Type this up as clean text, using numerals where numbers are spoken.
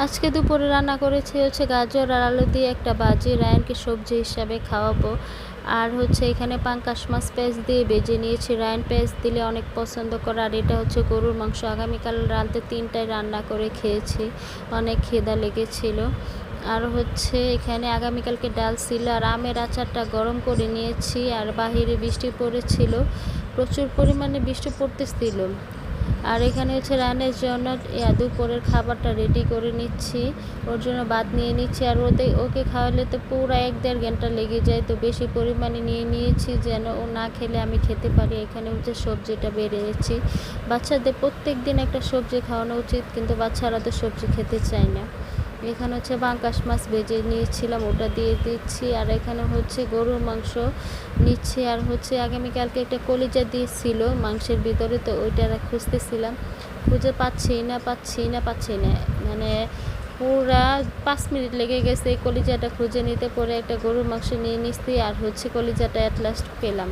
আজকে দুপুরে রান্না করেছি হচ্ছে গাজর আর আলু দিয়ে একটা ভাজি, রায়ানকে সবজি হিসাবে খাওয়াবো। আর হচ্ছে এখানে পাঙ্কাশ মাছ পেঁয়াজ দিয়ে ভেজে নিয়েছি, রায়ান পেঁয়াজ দিলে অনেক পছন্দ করে। আর এটা হচ্ছে গরুর মাংস, আগামীকাল রাতে 3টায় রান্না করে খেয়েছি, অনেক খিদা লেগেছিল। আর হচ্ছে এখানে আগামীকালকে ডাল ছিল, আর আমের আচারটা গরম করে নিয়েছি। আর বাহিরে বৃষ্টি পড়েছিল, প্রচুর পরিমাণে বৃষ্টি পড়তেছিল। আর এখানে হচ্ছে রান্নার জন্য দুপুরের খাবারটা রেডি করে নিচ্ছি, ওর জন্য ভাত নিয়ে নিচ্ছি। আর ওকে খাওয়ালে তো পুরো 1-1.5 ঘন্টা লেগে যায়, তো বেশি পরিমাণে নিয়ে নিয়েছি যেন ও না খেলে আমি খেতে পারি। এখানে হচ্ছে সবজিটা বেড়ে নিচ্ছি। বাচ্চাদের প্রত্যেক দিন একটা সবজি খাওয়ানো উচিত, কিন্তু বাচ্চারা তো সবজি খেতে চায় না। এখানে হচ্ছে পাঙ্কাশ মাছ ভেজে নিয়েছিলাম, ওটা দিয়ে দিচ্ছি। আর এখানে হচ্ছে গরুর মাংস নিচ্ছি। আর হচ্ছে আগামীকালকে একটা কলিজা দিয়েছিল মাংসের ভিতরে, তো ওইটা খুঁজতেছিলাম, খুঁজে পাচ্ছি না। মানে পুরা 5 মিনিট লেগে গেছে এই কলিজাটা খুঁজে নিতে। পরে একটা গরুর মাংস নিয়ে নিচ্ছি, আর হচ্ছে কলিজাটা অ্যাট লাস্ট পেলাম।